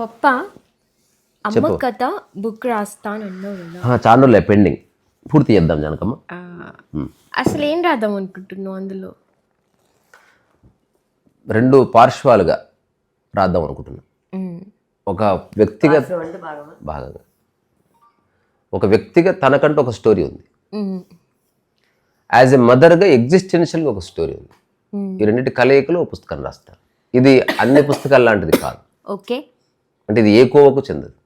పప్ప అమ్మ కథ బుక్ రాస్తానన్నావు కదా. చాలా పెండింగ్, పూర్తి చేద్దాం జానకమ్మ. అసలు ఏం రాద్దాం అనుకుంటున్నావు అందులో? రెండు పార్శ్వాలుగా రాద్దాం అనుకుంటున్నాను. ఒక వ్యక్తిగత భాగంగా, ఒక వ్యక్తిగా తనకంటూ ఒక స్టోరీ ఉంది, యాజ్ ఎ మదర్గా ఎగ్జిస్టెన్షియల్గా ఒక స్టోరీ ఉంది. ఈ రెండింటి కలయికలో ఒక పుస్తకం రాస్తారు. ఇది అన్ని పుస్తకాలు లాంటిది కాదు. ఓకే, అంటే ఇది ఏ కోవకు చెందదు.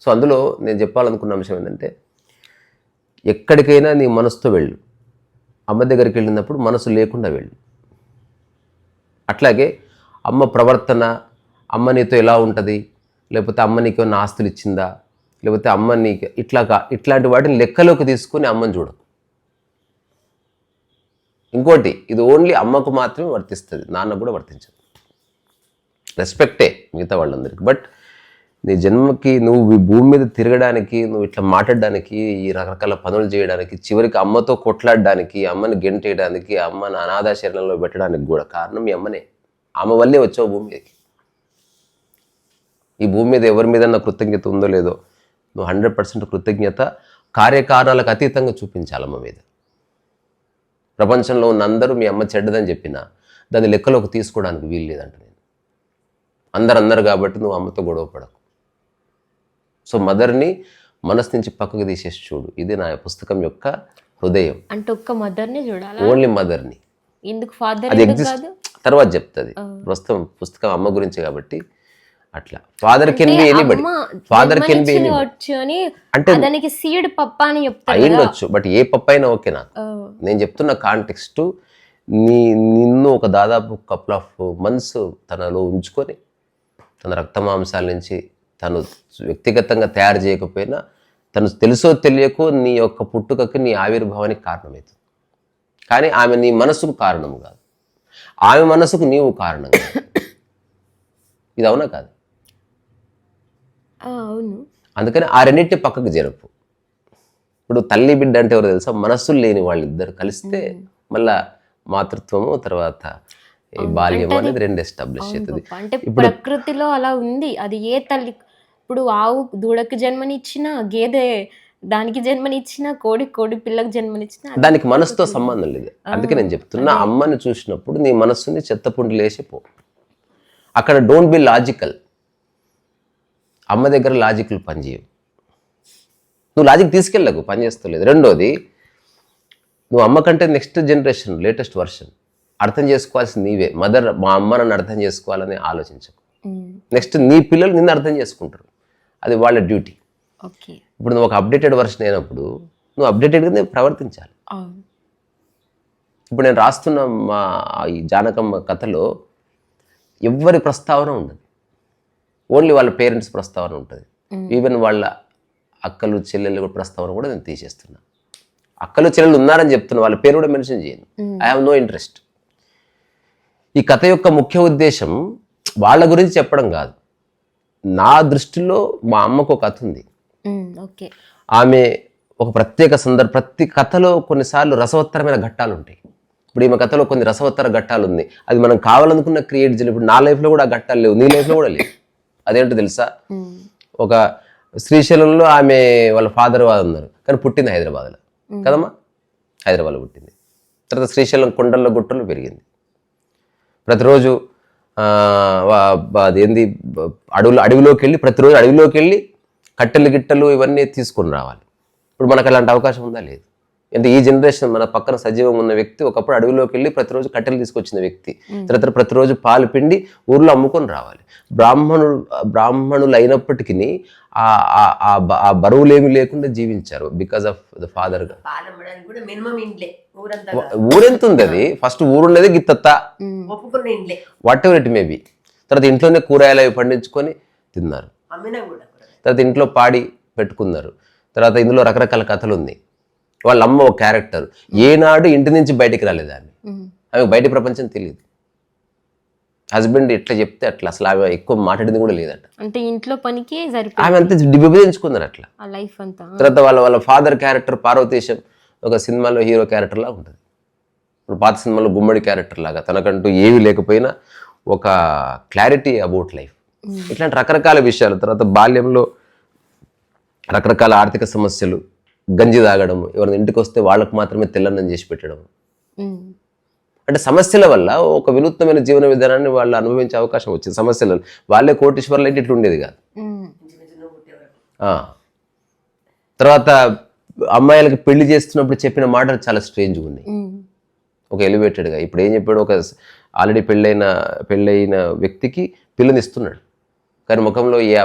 సో అందులో నేను చెప్పాలనుకున్న అంశం ఏంటంటే, ఎక్కడికైనా నీ మనసుతో వెళ్ళు. అమ్మ దగ్గరికి వెళ్ళినప్పుడు మనసు లేకుండా వెళ్ళు. అట్లాగే అమ్మ ప్రవర్తన, అమ్మ నీతో ఎలా ఉంటుంది, లేకపోతే అమ్మ నీకు ఏమైనా ఆస్తులు ఇచ్చిందా, లేకపోతే అమ్మ నీకు ఇట్లాంటి వాటిని లెక్కలోకి తీసుకొని అమ్మని చూడకు. ఇంకోటి, ఇది ఓన్లీ అమ్మకు మాత్రమే వర్తిస్తుంది, నాన్నకు కూడా వర్తించదు. రెస్పెక్టే మిగతా వాళ్ళందరికీ. బట్ నీ జన్మకి, నువ్వు ఈ భూమి మీద తిరగడానికి, నువ్వు ఇట్లా మాట్లాడడానికి, ఈ రకరకాల పనులు చేయడానికి, చివరికి అమ్మతో కొట్లాడడానికి, అమ్మని గెంటేయడానికి, అమ్మని అనాథాశరణలో పెట్టడానికి కూడా కారణం మీ అమ్మనే. ఆమె వల్లే వచ్చావు భూమి మీదకి. ఈ భూమి మీద ఎవరి మీద కృతజ్ఞత ఉందో లేదో, నువ్వు 100% కృతజ్ఞత కార్యకారణాలకు అతీతంగా చూపించాలి అమ్మ మీద. ప్రపంచంలో ఉన్న అందరూ మీ అమ్మ చెడ్డదని చెప్పినా దాన్ని లెక్కలోకి తీసుకోవడానికి వీలు లేదంట నేను. అందరు కాబట్టి నువ్వు అమ్మతో గొడవ పడకు. సో మదర్ని మనసు నుంచి పక్కకు తీసేసి చూడు. ఇది నా పుస్తకం యొక్క హృదయం. అంటే ఒక్క మదర్ని చూడాలి, ఓన్లీ మదర్ని. ఎందుకు ఫాదర్? అది ఎగ్జిస్ట్ తర్వాత చెప్తుంది. ప్రస్తుతం పుస్తకం అమ్మ గురించి కాబట్టి అట్లా. Father can be anybody, father can be anybody. అంటే దానికి సీడ్ పప్ప అని చెప్తారు అయ్యిండొచ్చు, బట్ ఏ పప్ప అయినా ఓకే నాకు. నేను చెప్తున్న కాంటెక్స్ట్, నిన్ను ఒక దాదాపు కపుల్ ఆఫ్ మంత్స్ తనలో ఉంచుకొని, తన రక్తమాంసాల నుంచి తను వ్యక్తిగతంగా తయారు చేయకపోయినా, తను తెలుసో తెలియకో నీ యొక్క పుట్టుకకి, నీ ఆవిర్భావానికి కారణమవుతుంది. కానీ ఆమె నీ మనసుకు కారణం కాదు, ఆమె మనసుకు నీవు కారణం కాదు. ఇది అవునా కాదు? అవును. అందుకని ఆ రెండింటి పక్కకు జరుపు. ఇప్పుడు తల్లి బిడ్డ అంటే ఎవరు తెలుసా? మనస్సులు లేని వాళ్ళిద్దరు కలిస్తే మళ్ళా మాతృత్వము, తర్వాత ఈ బాల్యం అనేది రెండు ఎస్టాబ్లిష్ అవుతుంది. అంటే ప్రకృతిలో అలా ఉంది. అది ఏ తల్లి, ఇప్పుడు ఆవు దూడకి జన్మనిచ్చిన, గేదె దానికి జన్మనిచ్చిన, కోడి పిల్లకి జన్మనిచ్చిన, దానికి మనసుతో సంబంధం లేదు. అందుకే నేను చెప్తున్నా, అమ్మని చూసినప్పుడు నీ మనస్సుని చెత్తపుండి లేచిపో. అక్కడ డోంట్ బి లాజికల్. అమ్మ దగ్గర లాజిక్లు పనిచేయవు. నువ్వు లాజిక్ తీసుకెళ్ళకు, పని చేస్తలేదు. రెండోది, నువ్వు అమ్మ కంటే నెక్స్ట్ జనరేషన్, లేటెస్ట్ వర్షన్ అర్థం చేసుకోవాల్సింది నీవే. మదర్, మా అమ్మ నన్ను అర్థం చేసుకోవాలని ఆలోచించకు. నెక్స్ట్ నీ పిల్లలు నిన్ను అర్థం చేసుకుంటారు, అది వాళ్ళ డ్యూటీ. ఇప్పుడు నువ్వు ఒక అప్డేటెడ్ వర్షన్ అయినప్పుడు నువ్వు అప్డేటెడ్గా ప్రవర్తించాలి. ఇప్పుడు నేను రాస్తున్న మా ఈ జానకమ్మ కథలో ఎవ్వరి ప్రస్తావన ఉండదు, ఓన్లీ వాళ్ళ పేరెంట్స్ ప్రస్తావన ఉంటుంది. ఈవెన్ వాళ్ళ అక్కలు చెల్లెళ్ళు ప్రస్తావన కూడా నేను తీసేస్తున్నా. అక్కలు చెల్లెలు ఉన్నారని చెప్తున్నా, వాళ్ళ పేరు కూడా మెన్షన్ చేయను. I have no interest. ఈ కథ యొక్క ముఖ్య ఉద్దేశం వాళ్ళ గురించి చెప్పడం కాదు. నా దృష్టిలో మా అమ్మకు ఒక కథ ఉంది. ఆమె ఒక ప్రత్యేక ప్రతి కథలో కొన్నిసార్లు రసవత్తరమైన ఘట్టాలు ఉంటాయి. ఇప్పుడు ఈమె కథలో కొన్ని రసవత్తర ఘట్టాలు ఉంది, అది మనం కావాలనుకున్న క్రియేట్ చేయాలి. ఇప్పుడు నా లైఫ్లో కూడా ఆ ఘట్టాలు లేవు, నీ లైఫ్లో కూడా లేవు. అదేంటో తెలుసా? ఒక శ్రీశైలంలో ఆమె వాళ్ళ ఫాదర్ వాళ్ళు ఉన్నారు, కానీ పుట్టింది హైదరాబాద్లో కదమ్మా. హైదరాబాద్లో పుట్టింది, తర్వాత శ్రీశైలం కొండల్లో గుట్టల్లో పెరిగింది. ప్రతిరోజు అదేంది అడవిలోకి వెళ్ళి, ప్రతిరోజు అడవిలోకి వెళ్ళి కట్టెలు గిట్టెలు ఇవన్నీ తీసుకొని రావాలి. ఇప్పుడు మనకు అలాంటి అవకాశం ఉందా? లేదు. అంటే ఈ జనరేషన్, మన పక్కన సజీవంగా ఉన్న వ్యక్తి ఒకప్పుడు అడవిలోకి వెళ్ళి ప్రతిరోజు కట్టెలు తీసుకొచ్చిన వ్యక్తి, తర్వాత ప్రతిరోజు పాలు పిండి ఊర్లో అమ్ముకొని రావాలి. బ్రాహ్మణులు అయినప్పటికీ ఆ బరువులేమి లేకుండా జీవించారు బికాస్ ఆఫ్ ద ఫాదర్. ఊరెంత ఉంది, అది ఫస్ట్ ఊరుండేది గిత్తత్త, whatever it may be. తర్వాత ఇంట్లోనే కూరగాయలు అవి పండించుకొని తిన్నారు, తర్వాత ఇంట్లో పాడి పెట్టుకున్నారు. తర్వాత ఇందులో రకరకాల కథలు ఉంది. వాళ్ళ అమ్మ ఒక క్యారెక్టర్, ఏనాడు ఇంటి నుంచి బయటికి రాలేదు ఆమె. ఆమె బయట ప్రపంచం తెలియదు. హస్బెండ్ ఎట్లా చెప్తే అట్లా, అసలు ఆమె ఎక్కువ మాట్లాడింది కూడా లేదట. అంటే ఇంట్లో పనికి ఆమె అంతా విభజించుకున్నారు అట్లా లైఫ్ అంతా. తర్వాత వాళ్ళ ఫాదర్ క్యారెక్టర్ పార్వతీశం ఒక సినిమాలో హీరో క్యారెక్టర్ లాగా ఉంటుంది. ఇప్పుడు పాత సినిమాలో గుమ్మడి క్యారెక్టర్ లాగా తనకంటూ ఏమీ లేకపోయినా ఒక క్లారిటీ అబౌట్ లైఫ్. ఇట్లాంటి రకరకాల విషయాలు. తర్వాత బాల్యంలో రకరకాల ఆర్థిక సమస్యలు, గంజి తాగడం, ఎవరైనా ఇంటికి వస్తే వాళ్ళకు మాత్రమే తెల్లన్నం చేసి పెట్టడం. అంటే సమస్యల వల్ల ఒక వినూత్నమైన జీవన విధానాన్ని వాళ్ళు అనుభవించే అవకాశం వచ్చింది. సమస్యల వాళ్ళే కోటీశ్వర్లు అయితే ఇట్లా ఉండేది కాదు. తర్వాత అమ్మాయిలకి పెళ్లి చేస్తున్నప్పుడు చెప్పిన మాటలు చాలా స్ట్రేంజ్గా ఉన్నాయి. ఒక ఎలివేటెడ్గా ఇప్పుడు ఏం చెప్పాడు, ఒక ఆల్రెడీ పెళ్ళైన వ్యక్తికి పిల్లని ఇస్తున్నాడు, కానీ ముఖంలో ఏ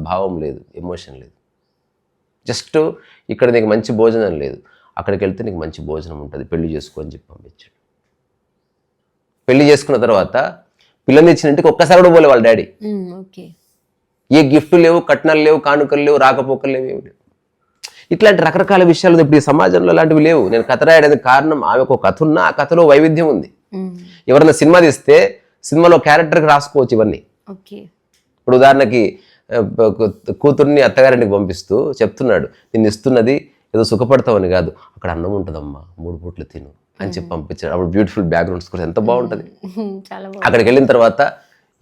భావం లేదు, ఎమోషన్ లేదు. జస్ట్ ఇక్కడ నీకు మంచి భోజనం లేదు, అక్కడికి వెళ్తే నీకు మంచి భోజనం ఉంటుంది, పెళ్లి చేసుకో అని చెప్పి పంపించాడు. పెళ్లి చేసుకున్న తర్వాత పిల్లని ఇచ్చిన ఇంటికి ఒక్కసారి కూడా పోలే వాళ్ళ డాడీ. ఏ గిఫ్ట్ లేవు, కట్నాలు లేవు, కానుకలు లేవు, రాకపోకలు లేవు, ఏమి లేవు. ఇట్లాంటి రకరకాల విషయాలు ఇప్పుడు ఈ సమాజంలో అలాంటివి లేవు. నేను కథ రాయడానికి కారణం ఆమెకు ఒక కథ ఉన్నా ఆ కథలో వైవిధ్యం ఉంది. ఎవరైనా సినిమా తీస్తే సినిమాలో క్యారెక్టర్కి రాసుకోవచ్చు ఇవన్నీ. ఇప్పుడు ఉదాహరణకి కూతుర్ని అత్తగారింటికి పంపిస్తూ చెప్తున్నాడు, నిన్ను ఇస్తున్నది ఏదో సుఖపడతావని కాదు, అక్కడ అన్నం ఉంటుందమ్మా, 3 పూట్లు తిను అని చెప్పి పంపించాడు. అప్పుడు బ్యూటిఫుల్ బ్యాక్గ్రౌండ్ స్కోర్ ఎంత బాగుంటుంది. అక్కడికి వెళ్ళిన తర్వాత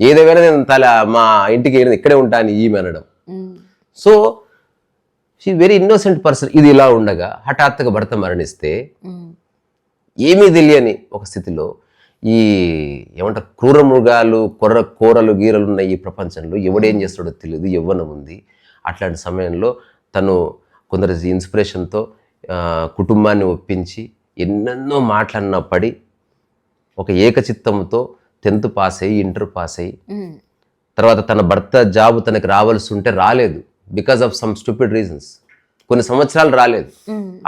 ఏదేమైనా నేను మా ఇంటికి వెళ్ళిన ఇక్కడే ఉంటా అని ఈమె అనడం. So she very innocent person. ఇది ఇలా ఉండగా హఠాత్తుగా భర్త మరణిస్తే ఏమీ తెలియని ఒక స్థితిలో ఈ ఏమంటారు క్రూర మృగాలు, కూరలు గీరలు ఉన్న ఈ ప్రపంచంలో ఎవడేం చేస్తాడో తెలియదు, యవ్వనం ఉంది. అట్లాంటి సమయంలో తను కొందరి ఇన్స్పిరేషన్తో కుటుంబాన్ని ఒప్పించి ఎన్నెన్నో మాటలన్నా పడి ఒక ఏకచిత్తంతో 10th పాస్ అయ్యి, ఇంటర్ పాస్ అయ్యి, తర్వాత తన భర్త జాబ్ తనకి రావాల్సి ఉంటే రాలేదు, because of some stupid reasons. కొన్ని సంవత్సరాలు రాలేదు.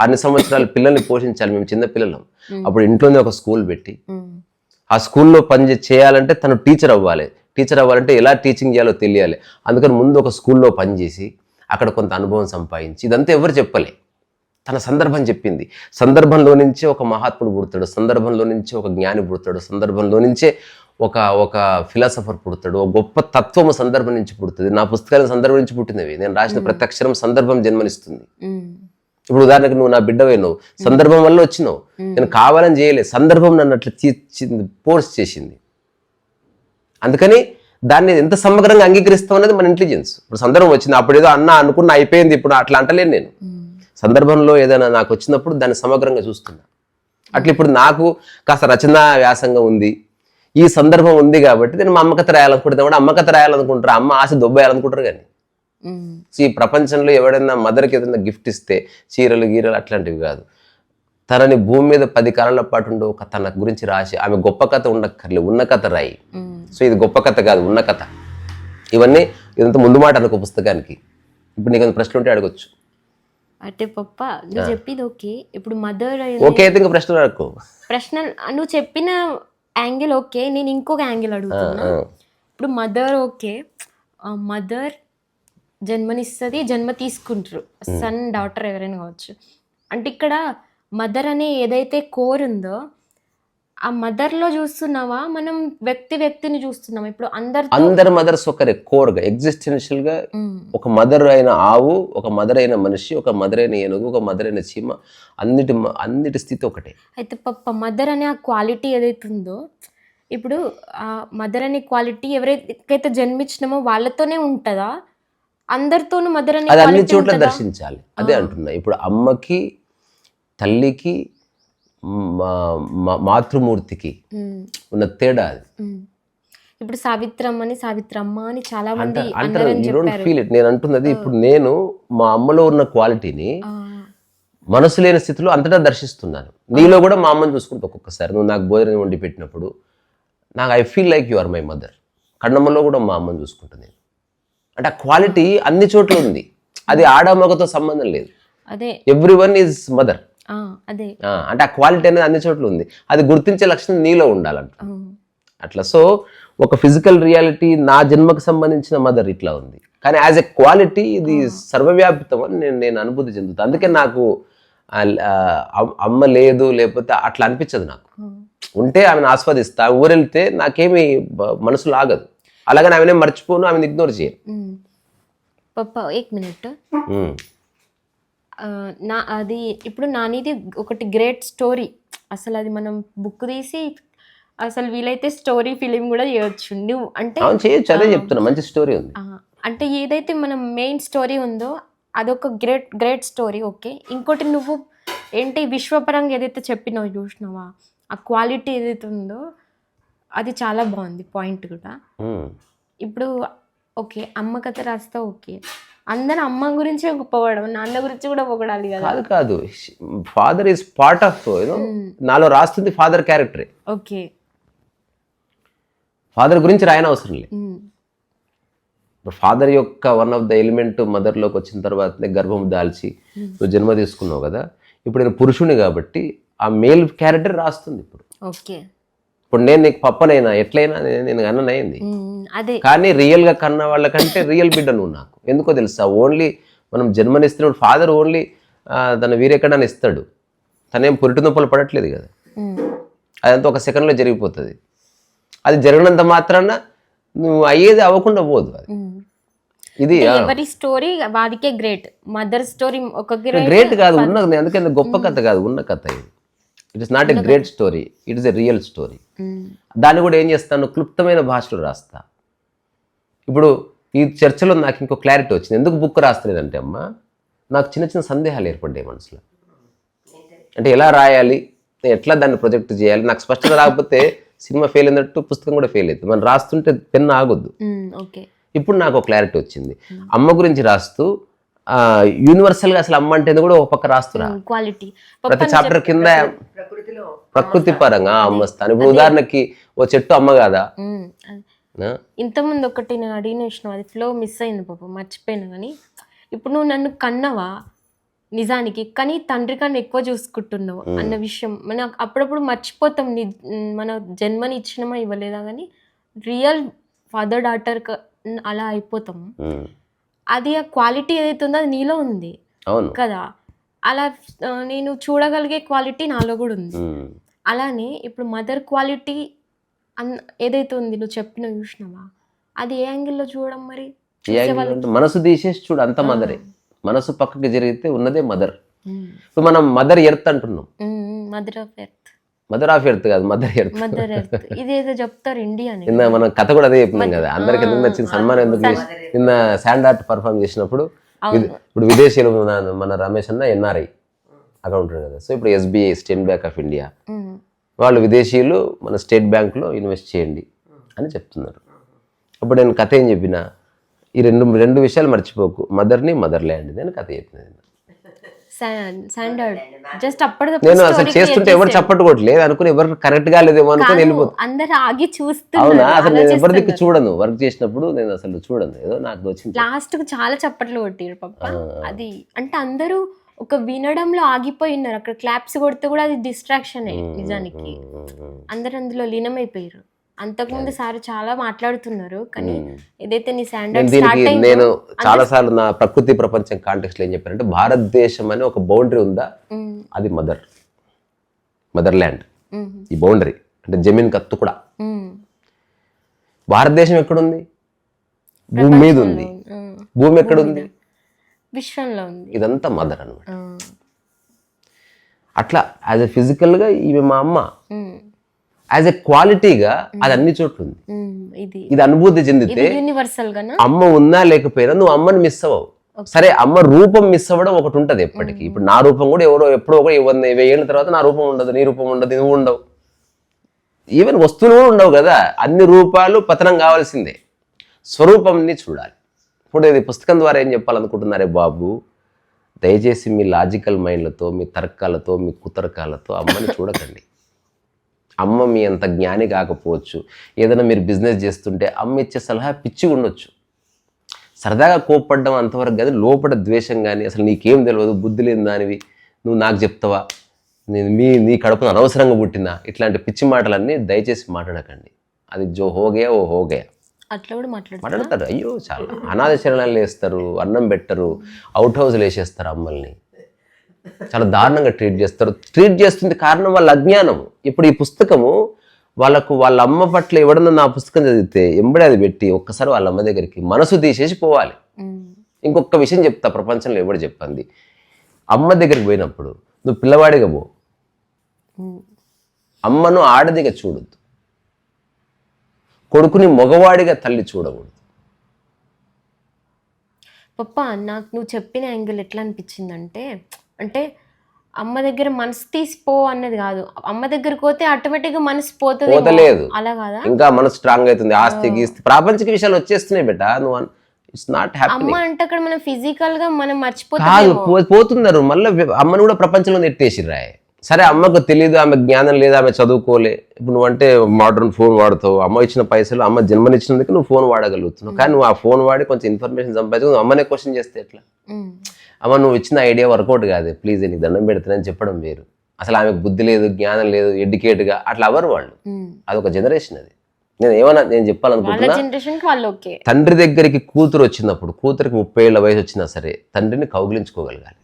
అన్ని సంవత్సరాలు పిల్లల్ని పోషించాలి, మేము చిన్న పిల్లలం. అప్పుడు ఇంట్లోనే ఒక స్కూల్ పెట్టి ఆ స్కూల్లో చేయాలంటే తను టీచర్ అవ్వాలి. టీచర్ అవ్వాలంటే ఎలా టీచింగ్ చేయాలో తెలియాలి. అందుకని ముందు ఒక స్కూల్లో పనిచేసి అక్కడ కొంత అనుభవం సంపాదించి, ఇదంతా ఎవరు చెప్పలే, తన సందర్భం చెప్పింది. సందర్భంలో నుంచే ఒక మహాత్ముడు పుడతాడు, సందర్భంలో నుంచే ఒక జ్ఞాని పుడతాడు, సందర్భంలో నుంచే ఒక ఫిలాసఫర్ పుడతాడు, ఒక గొప్ప తత్వము సందర్భం నుంచి పుడుతుంది. నా పుస్తకాల సందర్భం నుంచి పుట్టినవి. నేను రాసిన ప్రతి అక్షరం సందర్భం జన్మనిస్తుంది. ఇప్పుడు ఉదాహరణకు నువ్వు నా బిడ్డవైనావు, సందర్భం వల్ల వచ్చినావు, నేను కావాలని చేయలేదు, సందర్భం నన్ను అట్లా ఫోర్స్ చేసింది. అందుకని దాన్ని ఎంత సమగ్రంగా అంగీకరిస్తాం అనేది మన ఇంటెలిజెన్స్. ఇప్పుడు సందర్భం వచ్చింది, అప్పుడు ఏదో అన్న అనుకున్న అయిపోయింది, ఇప్పుడు అట్లా అంటలేను నేను. సందర్భంలో ఏదైనా నాకు వచ్చినప్పుడు దాన్ని సమగ్రంగా చూస్తున్నా. అట్లా ఇప్పుడు నాకు కాస్త రచనా వ్యాసంగం ఉంది, ఈ సందర్భం ఉంది కాబట్టి నేను మా అమ్మ కథ రాయాలనుకుంటున్నా కూడా అమ్మ కథ రాయాలనుకుంటారు, అమ్మ ఆశ దొబ్బేయాలనుకుంటారు. కానీ ఈ ప్రపంచంలో ఎవడైనా మదర్కి ఏదైనా గిఫ్ట్ ఇస్తే చీరలు గీరలు అట్లాంటివి కాదు, తనని భూమి మీద 10 కాలాల పాటు ఉండే ఒక తన గురించి రాసి, ఆమె గొప్ప కథ ఉండక్కర్లేదు, ఉన్న కథ రాయి. సో ఇది గొప్ప కథ కాదు, ఉన్న కథ. ఇవన్నీ ఇదంతా ముందు మాట అనుకో పుస్తకానికి. ఇప్పుడు నీకు ప్రశ్నలు ఉంటే అడగొచ్చు. అంటే పప్ప నువ్వు చెప్పింది ఓకే. ఇప్పుడు మదర్ ఓకే అయితే ఇంకా ప్రశ్నలు అడగకు. ప్రశ్న నువ్వు చెప్పిన యాంగిల్ ఓకే, నేను ఇంకొక యాంగిల్ అడుగుతున్నా. ఇప్పుడు మదర్ ఓకే, మదర్ జన్మనిస్తుంది, జన్మ తీసుకుంటారు, సన్ డాటర్ ఎవరైనా కావచ్చు. అంటే ఇక్కడ మదర్ అనే ఏదైతే కోర్ ఉందో ఆ మదర్లో చూస్తున్నావా మనం వ్యక్తిని చూస్తున్నాం? ఇప్పుడు అందరు మదర్స్ ఒకరే కోర్గా ఎగ్జిస్టెన్షియల్గా. ఒక మదర్ అయిన ఆవు, ఒక మదర్ అయిన మనిషి, ఒక మదర్ అయిన ఏనుగు, ఒక మదర్ అయిన చీమ, అన్నిటి స్థితి ఒకటే. అయితే పప్ప మదర్ అనే ఆ క్వాలిటీ ఏదైతే ఉందో, ఇప్పుడు ఆ మదర్ అనే క్వాలిటీ ఎవరైతే జన్మించినామో వాళ్ళతోనే ఉంటుందా? అందరితోనూ మదర్ అనే అది అన్ని చోట్ల దర్శించాలి. అదే అంటున్నా. ఇప్పుడు అమ్మకి, తల్లికి, మాతృమూర్తికి ఉన్న తేడా అది. ఇప్పుడు సావిత్రమ్మ అని చాలా మంది అంటారు. నేను అంటున్నది ఇప్పుడు నేను మా అమ్మలో ఉన్న క్వాలిటీని మనసు లేని స్థితిలో అంతటా దర్శిస్తున్నాను. నీలో కూడా మా అమ్మని చూసుకుంటూ ఒక్కొక్కసారి నువ్వు నాకు భోజనం వండి పెట్టినప్పుడు నాకు I feel like you are my mother. కన్నమ్మలో కూడా మా అమ్మని చూసుకుంటాను నేను. అంటే ఆ క్వాలిటీ అన్ని చోట్ల ఉంది. అది ఆడమగతో సంబంధం లేదు. అదే ఎవ్రీ వన్ ఈజ్ మదర్. అదే అంటే ఆ క్వాలిటీ అనేది అన్ని చోట్ల ఉంది. అది గుర్తించే లక్షణం నీలో ఉండాలంట. అట్లా సో ఒక ఫిజికల్ రియాలిటీ నా జన్మకు సంబంధించిన మదర్ ఇట్లా ఉంది, కానీ యాజ్ ఎ క్వాలిటీ ఇది సర్వవ్యాపితం అని నేను అనుభూతి చెందుతాను. అందుకే నాకు అమ్మ లేదు లేకపోతే అట్లా అనిపించదు. నాకు ఉంటే ఆమెను ఆస్వాదిస్తా. ఊరెళ్తే నాకేమి మనసు లాగదు, అలాగని ఆమెనే మర్చిపోను, ఆమెను ఇగ్నోర్ చేయను. పప్ప 1 మినిట్. అది ఇప్పుడు నానిది ఒకటి గ్రేట్ స్టోరీ. అసలు అది మనం బుక్ తీసి అసలు వీలైతే స్టోరీ ఫిలిం కూడా చేయొచ్చు నువ్వు అంటే అవును చేయొచ్చు, అదే చెప్తున్నా, మంచి స్టోరీ ఉంది. అంటే ఏదైతే మనం మెయిన్ స్టోరీ ఉందో అదొక గ్రేట్ స్టోరీ, ఓకే. ఇంకోటి నువ్వు ఏంటి విశ్వపరంగా ఏదైతే చెప్పినావు చూసినావా, ఆ క్వాలిటీ ఏదైతే ఉందో అది చాలా బాగుంది పాయింట్ కూడా. ఇప్పుడు ఓకే అమ్మ కథ రాస్తా, ఓకే అందరూ అమ్మ గురించే పొగడం, నాన్న గురించి కూడా పొగడాలి కదా. కాదు కాదు, ఫాదర్ ఈజ్ పార్ట్ ఆఫ్ నాలో రాస్తుంది ఫాదర్ క్యారెక్టరే. ఓకే ఫాదర్ గురించి రాయన అవసరం లేదు. ఫాదర్ యొక్క వన్ ఆఫ్ ద ఎలిమెంట్ మదర్లోకి వచ్చిన తర్వాతనే గర్భం దాల్చి నువ్వు జన్మ తీసుకున్నావు కదా. ఇప్పుడు నేను పురుషుని కాబట్టి ఆ మేల్ క్యారెక్టర్ రాస్తుంది. ఓకే ఇప్పుడు నేను నీకు పప్పనైనా ఎట్లయినా నేను అన్ననైంది, అదే కానీ రియల్గా కన్న వాళ్ళకంటే రియల్ బిడ్డ నువ్వు నాకు. ఎందుకో తెలుసా, ఓన్లీ మనం జన్మనిస్తున్నప్పుడు ఫాదర్ ఓన్లీ తన వీరెక్కడని ఇస్తాడు, తనేం పురిటి నొప్పులు పడట్లేదు కదా. అదంతా ఒక సెకండ్లో జరిగిపోతుంది. అది జరిగినంత మాత్రాన నువ్వు అయ్యేది అవ్వకుండా పోదు. అది ఇది ఎవరి స్టోరీ వాడికే గ్రేట్. మదర్ స్టోరీ ఒక గ్రేట్ కాదు, ఉన్నది. అందుకని గొప్ప కథ కాదు, ఉన్న కథ ఇది. It is not a great story, it is a real story. దాన్ని కూడా ఏం చేస్తాను, క్లుప్తమైన భాషలో రాస్తా. ఇప్పుడు ఈ చర్చలో నాకు ఇంకో క్లారిటీ వచ్చింది. ఎందుకు బుక్ రాస్తలేదంటే అమ్మ, నాకు చిన్న చిన్న సందేహాలు ఏర్పడ్డాయి మనసులో. అంటే ఎలా రాయాలి, ఎట్లా దాన్ని ప్రొజెక్ట్ చేయాలి, నాకు స్పష్టంగా రాకపోతే సినిమా ఫెయిల్ అయినట్టు పుస్తకం కూడా ఫెయిల్ అవుతుంది. మనం రాస్తుంటే పెన్ ఆగొద్దు. ఇప్పుడు నాకు ఒక క్లారిటీ వచ్చింది. అమ్మ గురించి రాస్తూ యూనివర్సల్గా అసలు అమ్మ అంటే కూడా ఒక పక్క రాస్తున్నా, క్వాలిటీ ప్రతి చాప్టర్ కింద ప్రకృతి పరంగా అమ్మ స్థానం. ఇప్పుడు ఉదాహరణకి ఓ చెట్టు అమ్మ కాదా. ఇంతకుముందు ఒకటి నేను అడిగిన విషయం, అది ఫ్లో మిస్ అయింది పాప, మర్చిపోయినా. కానీ ఇప్పుడు నువ్వు నన్ను కన్నవా నిజానికి, కానీ తండ్రి కన్నా ఎక్కువ చూసుకుంటున్నావు అన్న విషయం మనం అప్పుడప్పుడు మర్చిపోతాం. మన జన్మని ఇచ్చినమా ఇవ్వలేదా, కానీ రియల్ ఫాదర్ డాటర్ అలా అయిపోతాం. అది ఆ క్వాలిటీ ఏదైతే ఉందో అది నీలో ఉంది కదా. అలా నేను చూడగలిగే క్వాలిటీ నాలో కూడా ఉంది. అలానే ఇప్పుడు మదర్ క్వాలిటీ ఏదైతే ఉంది నువ్వు చెప్పిన చూసినావా, అది ఏ యాంగిల్లో చూడడం మరి? మనసు తీసేసి చూడు, అంత మదరే. మనసు పక్కకి జరిగితే ఉన్నదే మదర్. ఇప్పుడు మనం మదర్ ఎర్త్ అంటున్నాం, mother of earth. Mother of earth కాదు, మదర్ ఎర్త్. మదర్ ఎర్త్ ఇదేదో చెప్తారు ఇండియా. మనం కథ కూడా అదే చెప్పినాం కదా. అందరికి ఎందుకు నచ్చింది, సన్మానం ఎందుకు చేసి నిన్న శాండ్ ఆర్ట్ పర్ఫామ్ చేసినప్పుడు. ఇప్పుడు విదేశీయులు మన రమేష్ అన్న ఎన్ఆర్ఐ అకౌంటర్ కదా. సో ఇప్పుడు SBI state bank of India వాళ్ళు విదేశీయులు మన స్టేట్ బ్యాంక్లో ఇన్వెస్ట్ చేయండి అని చెప్తున్నారు. అప్పుడు నేను కథ ఏం చెప్పిన, ఈ రెండు విషయాలు మర్చిపోకు, మదర్ని మదర్ ల్యాండ్ అని కథ చెప్పిన. నేను అసలు చేస్తుంటే ఎవరు చప్పట్టుకోవట్లేదు అనుకుని, ఎవరు కరెక్ట్ గా లేదేమో అనుకుని వెళ్ళిపోతాను. అవునా, అసలు నేను ఎవరి దిక్కు చూడను. వర్క్ చేసినప్పుడు నేను అసలు చూడను, ఏదో నాకు వచ్చింది. లాస్ట్ కు చాలా చప్పట్లు కొట్టారు పాప. అది అంటే అందరూ ఒక వినడంలో ఆగిపోయి ఉన్నారు. అక్కడ క్లాప్స్ కొడితే కూడా అది డిస్ట్రాక్షన్ నిజానికి. అందరు అందులో లీనమైపోయారు. అంతకుముందు సార్ చాలా మాట్లాడుతున్నారు, కానీ ఏదైతే నీ దీనికి నేను చాలా సార్లు నా ప్రకృతి ప్రపంచం కాంటెక్స్ట్ లో ఏం చెప్పానంటే, భారతదేశం అనే ఒక బౌండరీ ఉందా, అది మదర్ ల్యాండ్. ఈ బౌండరీ అంటే జమీన్ కత్తు కూడా. భారతదేశం ఎక్కడుంది, భూమి మీద ఉంది. భూమి ఎక్కడుంది, విశ్వంలో ఉంది. ఇదంతా మదర్ అన్నమాట. అట్లా యాజ్ ఎ ఫిజికల్ గా ఈమె మా అమ్మ, యాజ్ ఎ క్వాలిటీగా అది అన్ని చోట్ల ఉంది. ఇది అనుభూతి చెందితే అమ్మ ఉన్నా లేకపోయినా నువ్వు అమ్మని మిస్ అవ్వవు. సరే, అమ్మ రూపం మిస్ అవ్వడం ఒకటి ఉంటుంది ఎప్పటికీ. ఇప్పుడు నా రూపం కూడా ఎప్పుడో ఒక 1000 ఏళ్ళ తర్వాత నా రూపం ఉండదు, నీ రూపం ఉండదు, నువ్వు ఉండవు, ఈవెన్ వస్తువులు కూడా ఉండవు కదా. అన్ని రూపాలు పతనం కావాల్సిందే, స్వరూపంని చూడాలి. ఇప్పుడు ఇది పుస్తకం ద్వారా ఏం చెప్పాలనుకుంటున్నారే బాబు, దయచేసి మీ లాజికల్ మైండ్లతో, మీ తర్కాలతో, మీ కుతర్కాలతో అమ్మని చూడకండి. అమ్మ మీ అంత జ్ఞాని కాకపోవచ్చు. ఏదైనా మీరు బిజినెస్ చేస్తుంటే అమ్మ ఇచ్చే సలహా పిచ్చి ఉండొచ్చు. సరదాగా కోప్పడ్డం అంతవరకు కాదు, లోపల ద్వేషం కానీ, అసలు నీకేం తెలియదు, బుద్ధి లేని దానివి, నువ్వు నాకు చెప్తావా, నేను నీ కడుపును అనవసరంగా పుట్టినా, ఇట్లాంటి పిచ్చి మాటలన్నీ దయచేసి మాట్లాడకండి. అది జో హోగే ఓ హోగే అట్లా కూడా మాట్లాడతారు. అయ్యో చాలా అనాథ శరణాలు వేస్తారు, అన్నం పెట్టరు, అవుట్ హౌస్లు వేసేస్తారు, అమ్మల్ని చాలా దారుణంగా ట్రీట్ చేస్తుంది. కారణం వాళ్ళ అజ్ఞానం. ఇప్పుడు ఈ పుస్తకము వాళ్ళకు వాళ్ళ అమ్మ పట్ల ఎవడన్నా నా పుస్తకం చదివితే ఎంబడి అది పెట్టి ఒక్కసారి వాళ్ళ అమ్మ దగ్గరికి మనసు తీసేసి పోవాలి. ఇంకొక విషయం చెప్తా, ప్రపంచంలో ఎవడు చెప్పింది, అమ్మ దగ్గరికి పోయినప్పుడు నువ్వు పిల్లవాడిగా పో, అమ్మను ఆడదిగా చూడొద్దు. కొడుకుని మగవాడిగా తల్లి చూడకూడదు. పప్ప నాకు నువ్వు చెప్పిన యాంగిల్ ఎట్లా అనిపించిందంటే, అంటే అమ్మ దగ్గర మనసు తీసిపో అన్నది కాదు, అమ్మ దగ్గరకు పోతే ఆటోమేటిక్గా మనసు పోతుంది పోతలేదు, అలా కాదా? ఇంకా మనసు స్ట్రాంగ్ అవుతుంది, ఆస్తి గీస్తి ప్రాపంచిక విషయాలు వచ్చేస్తున్నాయి బెట. నువ్వు ఇట్స్ నాట్ హ్యాపీ. అమ్మ అంటే అక్కడ మనం ఫిజికల్ గా మనం కాదు, మర్చిపోతాం. పోతున్నారు మళ్ళీ. అమ్మను కూడా ప్రపంచంలో నెట్టేసిర్రాయి. సరే అమ్మకు తెలియదు, ఆమె జ్ఞానం లేదు, ఆమె చదువుకోలే. ఇప్పుడు నువ్వంటే మోడర్న్ ఫోన్ వాడుతావు, అమ్మ ఇచ్చిన పైసలు, అమ్మ జన్మనిచ్చినందుకు నువ్వు ఫోన్ వాడగలుగుతున్నావు. కానీ నువ్వు ఆ ఫోన్ వాడి కొంచెం ఇన్ఫర్మేషన్ సంపాదించు, అమ్మనే క్వశ్చన్ చేస్తే ఎట్లా? అమ్మ నువ్వు ఇచ్చిన ఐడియా వర్కౌట్ కాదు, ప్లీజ్ నీకు దండం పెడుతున్నానని చెప్పడం వేరు. అసలు ఆమెకు బుద్ధి లేదు, జ్ఞానం లేదు, ఎడ్యుకేట్గా అట్లా అవరు వాళ్ళు. అదొక జనరేషన్. అది నేను చెప్పాలనుకుంటున్నా. తండ్రి దగ్గరికి కూతురు వచ్చినప్పుడు, కూతురికి 30 ఏళ్ల వయసు వచ్చినా సరే తండ్రిని కౌగిలించుకోగలగాలి.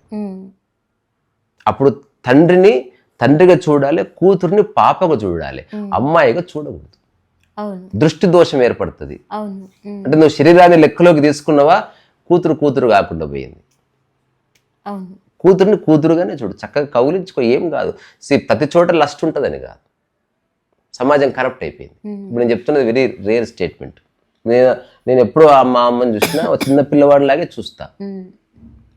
అప్పుడు తండ్రిని తండ్రిగా చూడాలి, కూతుర్ని పాపగా చూడాలి, అమ్మాయిగా చూడకూడదు. దృష్టి దోషం ఏర్పడుతుంది. అంటే నువ్వు శరీరాన్ని లెక్కలోకి తీసుకున్నావా, కూతురు కాకుండా పోయింది. కూతుర్ని కూతురుగానే చూడు, చక్కగా కౌగిలించుకో, ఏం కాదు. ప్రతి చోట లస్ట్ ఉంటుందని కాదు, సమాజం కరప్ట్ అయిపోయింది. ఇప్పుడు నేను చెప్తున్నది వెరీ రేర్ స్టేట్మెంట్. నేను ఎప్పుడూ మా అమ్మని చూసినా ఒక చిన్న పిల్లవాడిలాగే చూస్తా.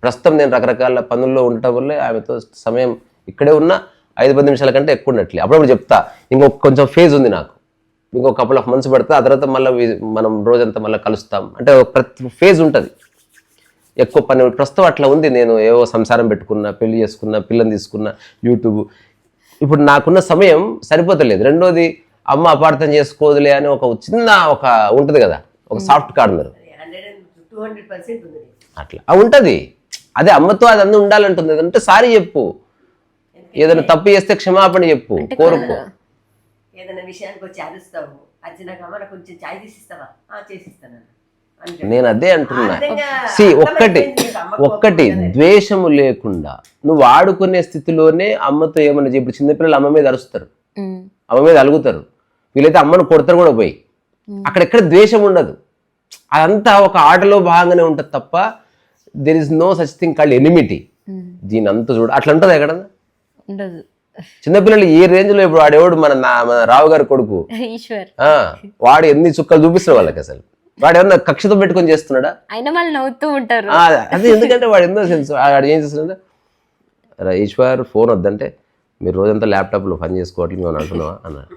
ప్రస్తుతం నేను రకరకాల పనుల్లో ఉండటం వల్ల ఆమెతో సమయం ఇక్కడే ఉన్న 5-10 నిమిషాల కంటే ఎక్కువ ఉన్నట్లే. అప్పుడప్పుడు చెప్తా, ఇంకొక కొంచెం ఫేజ్ ఉంది నాకు, ఇంకొక కపుల్ ఆఫ్ మంత్స్ పడుతుంది, ఆ తర్వాత మళ్ళీ మనం రోజంతా మళ్ళీ కలుస్తాం అంటే ప్రతి ఫేజ్ ఉంటుంది. ఎక్కువ పని ప్రస్తుతం అట్లా ఉంది. నేను ఏవో సంసారం పెట్టుకున్నా, పెళ్లి చేసుకున్నా, పిల్లని తీసుకున్నా, యూట్యూబ్, ఇప్పుడు నాకున్న సమయం సరిపోతలేదు. రెండోది అమ్మ అపార్థం చేసుకోదులే అని ఒక చిన్న ఒక ఉంటుంది కదా, ఒక సాఫ్ట్ కార్నర్ అట్లా ఉంటుంది. అదే అమ్మతో అది అందు ఉండాలంటుంది. అంటే సారీ చెప్పు, ఏదైనా తప్పు చేస్తే క్షమాపణ చెప్పు, కోరుకో. ఏదైనా విషయానికి వచ్చి అరుస్తావు, వచ్చినాక మన కొంచెం చాయ్ తీసిస్తావా, చేసిస్తాను. నేను అదే అంటున్నా. ఒక్కటి ద్వేషము లేకుండా నువ్వు ఆడుకునే స్థితిలోనే అమ్మతో ఏమన్నా చెప్పి, చిన్నపిల్లలు అమ్మ మీద అరుస్తారు, అమ్మ మీద అలుగుతారు, వీళ్ళైతే అమ్మను కొడతారు కూడా పోయి. అక్కడెక్కడ ద్వేషం ఉండదు, అదంతా ఒక ఆటలో భాగంగానే ఉంటుంది తప్ప there is no such thing called enmity. దీని అంతా చూడ అట్లా ఉంటుంది ఎక్కడ ఉండదు. చిన్నపిల్లలు ఏ రేంజ్ లో, ఇప్పుడు వాడేవాడు మన రావు గారి కొడుకు వాడు ఎన్ని చుక్కలు చూపిస్తున్నాడు వాళ్ళకి. అసలు వాడు ఏమన్నా కక్షతో పెట్టుకొని చేస్తున్నాడా? అయినా వాళ్ళు నవ్వుతూ ఉంటారు. అదే, ఎందుకంటే వాడు ఎంతో సెన్స్. వాడు ఏం చేస్తున్నాడు, ఈశ్వర్ ఫోన్ వద్దంటే మీరు రోజంతా ల్యాప్టాప్లో పని చేసుకోవట్లేదు మేము అంటున్నావా అన్నాడు.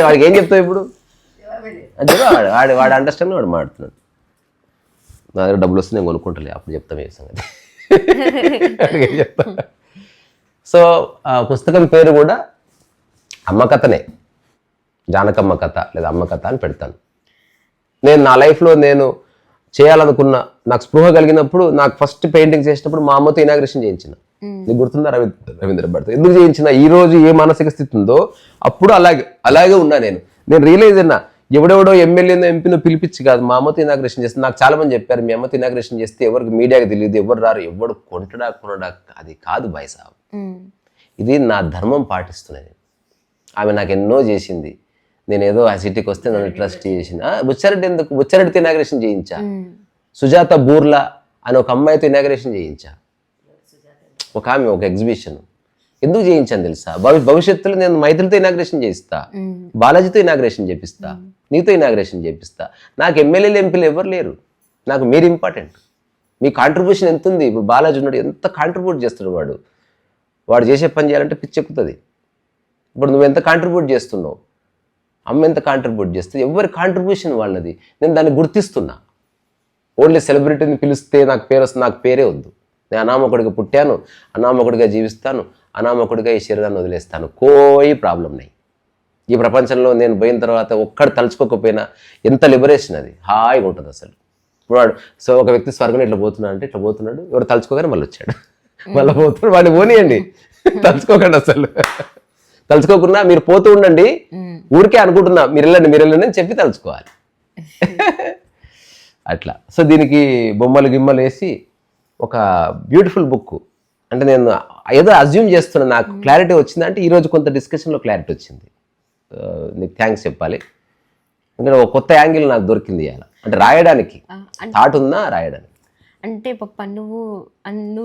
వాడికి ఏం చెప్తావు ఇప్పుడు అంటే వాడు అండర్స్టాండ్, వాడు మాడుతున్నాడు. నా దగ్గర డబ్బులు వస్తే నేను కొనుక్కుంటలే, అప్పుడు చెప్తాం ఏ సంగతి. సో ఆ పుస్తకం పేరు కూడా అమ్మ కథనే, జానకమ్మ కథ లేదా అమ్మ కథ అని పెడతాను. నేను నా లైఫ్లో నేను చేయాలనుకున్న, నాకు స్పృహ కలిగినప్పుడు, నాకు ఫస్ట్ పెయింటింగ్ చేసినప్పుడు మా అమ్మతో ఇనాగ్రేషన్ చేయించిన. నీకు గుర్తుందా రవీంద్ర భట్తో? ఎందుకు చేయించిన, ఈ రోజు ఏ మానసిక స్థితి ఉందో అప్పుడు అలాగే ఉన్నా. నేను రియలైజ్ అయినా, ఎవడెవడో ఎమ్మెల్యేనో ఎంపీనో పిలిపించి కాదు, మా అమ్మతో ఇనాగ్రేషన్ చేస్తే. నాకు చాలా మంది చెప్పారు, మీ అమ్మతో ఇనాగ్రేషన్ చేస్తే ఎవరికి మీడియాకి తెలియదు, ఎవరు రారు, ఎవడు కొనడా. అది కాదు బాయ్ సాబ్, ఇది నా ధర్మం పాటిస్తున్నాను. ఆమె నాకు ఎన్నో చేసింది. నేను ఏదో ఆ సిటీకి వస్తే నన్ను ట్రస్ట్ చేసింది. బుచ్చారెడ్డితో ఇనాగ్రేషన్ చేయించా. సుజాత బూర్లా అని ఒక అమ్మాయితో ఇనాగ్రేషన్ చేయించా. ఒక ఆమె ఒక ఎగ్జిబిషన్ ఎందుకు చేయించాను తెలుసా? భవిష్యత్తులో నేను మైత్రితో ఇనాగ్రేషన్ చేయిస్తా, బాలాజీతో ఇనాగ్రేషన్ చేపిస్తా, నీతో ఇనాగ్రేషన్ చేపిస్తా. నాకు ఎమ్మెల్యేలు ఎంపీలు ఎవరు లేరు, నాకు మీరు ఇంపార్టెంట్. మీ కాంట్రిబ్యూషన్ ఎంత ఉంది? ఇప్పుడు బాలాజీ ఉన్నాడు, ఎంత కాంట్రిబ్యూట్ చేస్తాడు వాడు చేసే పని చేయాలంటే పిచ్చెక్కుతుంది. ఇప్పుడు నువ్వు ఎంత కాంట్రిబ్యూట్ చేస్తున్నావు, అమ్మ ఎంత కాంట్రిబ్యూట్ చేస్తుంది, ఎవరి కాంట్రిబ్యూషన్ వాళ్ళది. నేను దాన్ని గుర్తిస్తున్నా. ఓన్లీ సెలబ్రిటీని పిలిస్తే నాకు పేరు వస్తుంది, నాకు పేరే వద్దు. నేను అనామకుడిగా పుట్టాను, అనామకుడిగా జీవిస్తాను, అనామకుడిగా ఈ శరీరాన్ని వదిలేస్తాను. కోయి ప్రాబ్లం నై. ఈ ప్రపంచంలో నేను పోయిన తర్వాత ఒక్కడు తలుచుకోకపోయినా ఎంత లిబరేషన్, అది హాయిగా ఉంటుంది అసలు. ఇప్పుడు వాడు ఒక వ్యక్తి స్వర్గం ఇట్లా పోతున్నాడు అంటే ఇట్లా పోతున్నాడు, ఎవరు తలుచుకోగానే మళ్ళీ వచ్చాడు, మళ్ళీ పోతున్నాడు, వాడిని పోనీయండి, తలుచుకోకండి. అసలు తలుచుకోకుండా మీరు పోతూ ఉండండి, ఊరికే అనుకుంటున్నా మీరు వెళ్ళండి అని చెప్పి తలుచుకోవాలి. అట్లా. సో దీనికి బొమ్మలు గిమ్మలు వేసి ఒక బ్యూటిఫుల్ బుక్. అంటే నేను ఏదో అజ్యూమ్ చేస్తున్నా, నాకు క్లారిటీ వచ్చింది అంటే ఈరోజు కొంత డిస్కషన్లో క్లారిటీ వచ్చింది. నీకు థ్యాంక్స్ చెప్పాలి. ఎందుకంటే ఒక కొత్త యాంగిల్ నాకు దొరికింది ఇవాళ. అంటే రాయడానికి థాట్ ఉందా రాయడానికి. అంటే పప్ప నువ్వు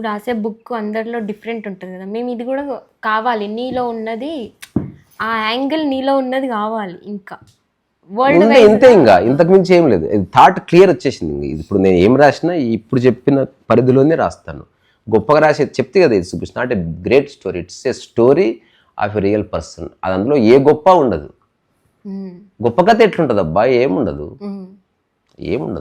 రాసే బుక్ అందరిలో డిఫరెంట్ ఉంటుంది కదా, మేము ఇది కూడా కావాలి, నీలో ఉన్నది ఆ యాంగిల్ నీలో ఉన్నది కావాలి ఇంకా వరల్డ్ ఉండే ఇంతే, ఇంకా ఇంతకు మించి ఏం లేదు. థాట్ క్లియర్ వచ్చేసింది. ఇంక ఇప్పుడు నేను ఏం రాసినా ఇప్పుడు చెప్పిన పరిధిలోనే రాస్తాను. గొప్పగా రాసి చెప్తే కదా, it's not a great story, it's a story of a real person. అది అందులో ఏ గొప్ప ఉండదు. గొప్ప కథ ఎట్లుంటుంది అబ్బా, ఏముండదు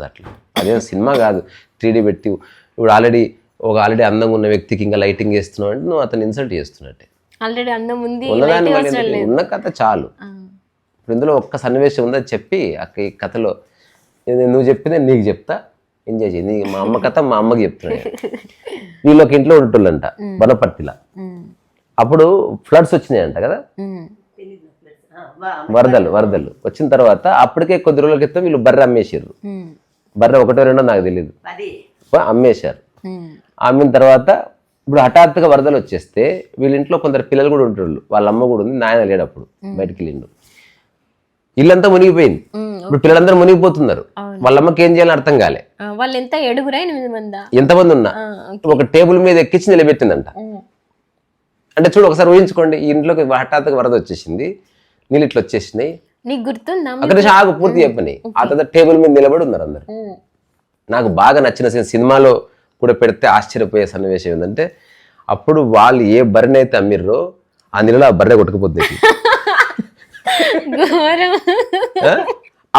అట్లా. అదే సినిమా కాదు 3D పెట్టి ఇప్పుడు ఆల్రెడీ అందంగా ఉన్న వ్యక్తికి ఇంకా లైటింగ్ చేస్తున్నావు అంటే నువ్వు అతను ఇన్సల్ట్ చేస్తున్నట్టే. ఆల్రెడీ అందం ఉంది, ఉన్నదాన్ని మళ్ళీ ఉన్న కథ చాలు. ఇప్పుడు ఇందులో ఒక్క సన్నివేశం ఉందని చెప్పి ఈ కథలో నువ్వు చెప్పిందే నీకు చెప్తా, ఎంజాయ్ చేయి. మా అమ్మ కథ మా అమ్మకి చెప్తున్నాను. వీళ్ళు ఒక ఇంట్లో ఉంటుందంట వనపర్తిలా. అప్పుడు ఫ్లడ్స్ వచ్చినాయంట కదా, వరదలు వచ్చిన తర్వాత అప్పటికే కొద్ది రోజుల క్రితం వీళ్ళు బర్రె అమ్మేసారు. బర్రె 1 2 నాకు తెలియదు, అమ్మేశారు. అమ్మిన తర్వాత ఇప్పుడు హఠాత్తుగా వరదలు వచ్చేస్తే వీళ్ళ ఇంట్లో కొందరు పిల్లలు కూడా ఉంటారు. వాళ్ళ అమ్మ కూడా ఉంది, నాయన లేడప్పుడు బయటికి వెళ్ళిండు. ఇల్లంతా మునిగిపోయింది. ఇప్పుడు పిల్లలందరూ మునిగిపోతున్నారు. వాళ్ళ అమ్మకి ఏం చేయాలని అర్థం కాలే. వాళ్ళు ఎంత 7 మంది ఎంతమంది ఉన్నా ఒక టేబుల్ మీద ఎక్కించి నిలబెట్టిందంట. అంటే చూడు ఒకసారి ఊహించుకోండి, ఈ ఇంట్లోకి హఠాత్తుగా వరద వచ్చేసింది, నీళ్ళు ఇట్లా వచ్చేసినాయి. నీకు గుర్తుందా? అక్కడ ఆగు పూర్తి చెప్పని. ఆ తర్వాత టేబుల్ మీద నిలబడి ఉన్నారు అందరు. నాకు బాగా నచ్చిన సినిమాలో కూడా పెడితే ఆశ్చర్యపోయే సన్నివేశం ఏంటంటే, అప్పుడు వాళ్ళు ఏ బర్రెనైతే అమ్మిర్రో ఆ నీళ్ళలో ఆ బర్రె కొట్టుకుపోతుంది.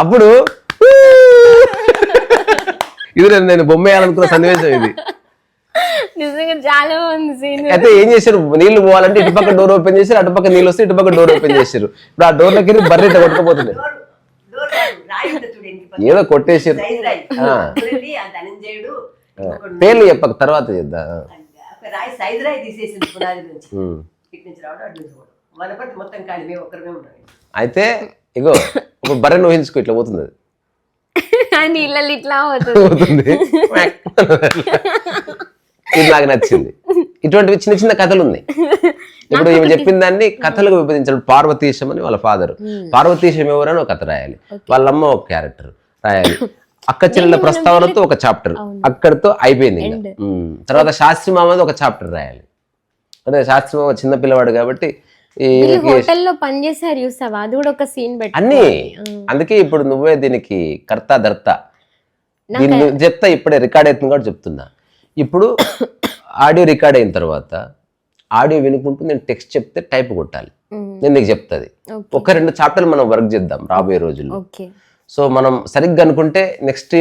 అప్పుడు ఇది నేను బొమ్మ వేయాలనుకున్న సన్నివేశం ఇది. నిజంగా చాలా బాగుంది సీన్. అయితే ఏం చేశారు, నీళ్లు పోవాలంటే ఇటుపక్క డోర్ ఓపెన్ చేశారు, అటుపక్క నీళ్ళు వస్తే ఇటుపక్క డోర్ ఓపెన్ చేశారు. ఇప్పుడు ఆ డోర్లకి బర్రె ఇట్లా కొట్టుకుపోతుంది. ఏదో కొట్టేసారు. పేర్లు చెప్పక తర్వాత చేద్దా. అయితే ఇగో ఇప్పుడు బర్రెను ఊహించుకో, ఇట్లా పోతుంది అది. నీళ్ళలో ఇట్లా పోతుంది. ఇది నాకు నచ్చింది. ఇటువంటివి చిన్న చిన్న కథలు ఉన్నాయి. ఇప్పుడు ఈమె చెప్పిన దాన్ని కథలకు విభజించాడు. పార్వతీశం అని వాళ్ళ ఫాదర్, పార్వతీశం ఎవరని ఒక కథ రాయాలి, వాళ్ళమ్మ ఒక క్యారెక్టర్ రాయాలి, అక్క చెల్లెల ప్రస్తావనతో ఒక చాప్టర్, అక్కడితో అయిపోయింది. తర్వాత శాస్త్రి మామది ఒక చాప్టర్ రాయాలి. అంటే శాస్త్రి మామ చిన్న పిల్లవాడు కాబట్టి హోటల్లో పనిచేసారు చూసావా, అది కూడా ఒక సీన్ పెట్టి అన్ని. అందుకే ఇప్పుడు నువ్వే దీనికి కర్త ధర్త. దీన్ని చెప్తా, ఇప్పుడే రికార్డ్ అవుతుంది కాబట్టి చెప్తున్నా. ఇప్పుడు ఆడియో రికార్డ్ అయిన తర్వాత ఆడియో వినుకుంటూ నేను టెక్స్ట్ చెప్తే టైప్ కొట్టాలి, నేను నీకు చెప్తుంది. 1-2 చాప్టర్లు మనం వర్క్ చేద్దాం రాబోయే రోజుల్లో. సో మనం సరిగ్గా అనుకుంటే నెక్స్ట్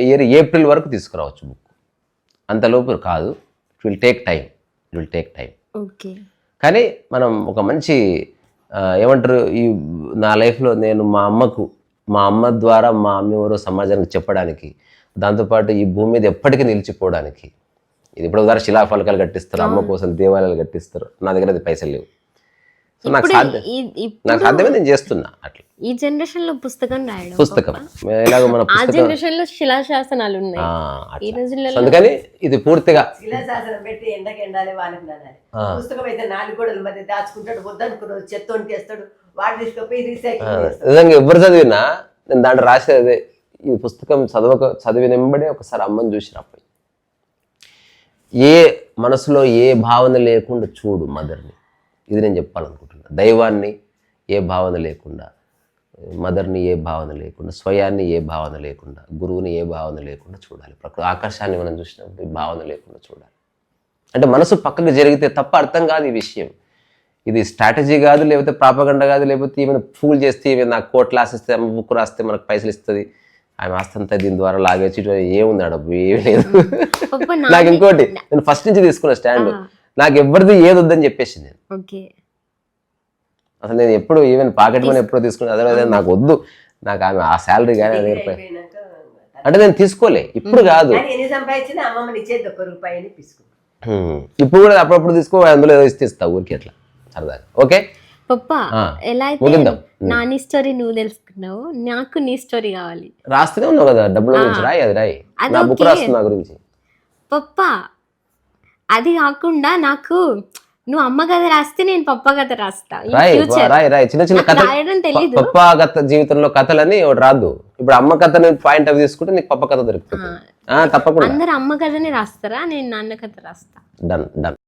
ఇయర్ ఏప్రిల్ వరకు తీసుకురావచ్చు బుక్. అంతలోపు కాదు, ఇట్ విల్ టేక్ టైం. కానీ మనం ఒక మంచి ఏమంటారు, ఈ నా లైఫ్లో నేను మా అమ్మ ద్వారా మా అమ్మ ఎవరో సమాజానికి చెప్పడానికి, దాంతోపాటు ఈ భూమి మీద ఎప్పటికీ నిలిచిపోవడానికి. ఇది ఇప్పుడు ఉదాహరణ శిలాఫలకాలు కట్టిస్తారు, అమ్మ కోసం దేవాలయాలు కట్టిస్తారు. నా దగ్గర అది పైసలు లేవు. సో నాకు సాధ్యమే, నేను చేస్తున్నా అట్లా. ఈ జనరేషన్ లో పుస్తకం రాయడం, ఎలాగో మన జనరేషన్ లో శిలాశాసనాలు ఉన్నాయి. అందుకని ఇది పూర్తిగా శిలాశాసనం పెట్టి ఎండకి ఎండాలి, వాళ్ళకి నానాలి. పుస్తకం అయితే 4 గోడల మధ్య దాచుకుంటాడు, వద్దనుకున్నాడు చెత్త వంటేస్తాడు, వాడు తీసుకుపోయి రీసైకిల్. నిజంగా ఎవరు చదివినా నేను దాంట్లో రాసేది, ఈ పుస్తకం చదివినెంబడే ఒకసారి అమ్మని చూసి రాపోయి, ఏ మనసులో ఏ భావన లేకుండా చూడు మదర్ని. ఇది నేను చెప్పాలనుకుంటున్నా. దైవాన్ని ఏ భావన లేకుండా, మదర్ని ఏ భావన లేకుండా, స్వయాన్ని ఏ భావన లేకుండా, గురువుని ఏ భావన లేకుండా చూడాలి. ప్రకృతి ఆకర్షాన్ని మనం చూసినప్పుడు భావన లేకుండా చూడాలి. అంటే మనసు పక్కకు జరిగితే తప్ప అర్థం కాదు ఈ విషయం. ఇది స్ట్రాటజీ కాదు, లేకపోతే ప్రాపగండ కాదు, లేకపోతే ఏమైనా ఫూల్ చేస్తే ఏమైనా నాకు కోట్లు ఆశిస్తే బుక్ రాస్తే మనకు పైసలు ఇస్తుంది, ఆమె ఆస్తంతా దీని ద్వారా లాగేసి ఏముంది డబ్బు ఏమి లేదు. నాకు ఇంకోటి, నేను ఫస్ట్ నుంచి తీసుకున్న స్టాండ్, నాకు ఎవరిది ఏది వద్దని చెప్పేసి నేను అసలు నేను ఎప్పుడు ఈవెన్ పాకెట్ మనీ ఎప్పుడు తీసుకున్నా, అదే నాకు వద్దు, నాకు ఆమె ఆ శాలరీ కానీ అదే అంటే నేను తీసుకోలే. ఇప్పుడు కాదు, ఇప్పుడు కూడా అప్పుడప్పుడు తీసుకో, అందులో ఏదో ఇస్తా ఊరికి అట్లా సరదాగా. ఓకే పప్పా, ఎలా అయితే నాని స్టోరీ నువ్వు తెలుసుకున్నావు, నాకు నీ స్టోరీ కావాలి. రాస్తూనే ఉన్నావు కదా డబ్బుల గురించి, రాయి అది రాయి, నా బుక్ రాస్తున్నా గురించి. పప్పా అది కాకుండా నాకు నువ్వు అమ్మ కథ రాస్తే నేను పప్ప కథ రాస్తా. రాయి చిన్న చిన్న కథ, పప్ప కథ జీవితంలో కథలని రాదు. ఇప్పుడు అమ్మ కథని పాయింట్ అవి తీసుకుంటే నీకు పప్ప కథ దొరుకుతుంది. తప్పకుండా. అందరు అమ్మ కథని రాస్తారా, నేను నాన్న కథ రాస్తా. డన్.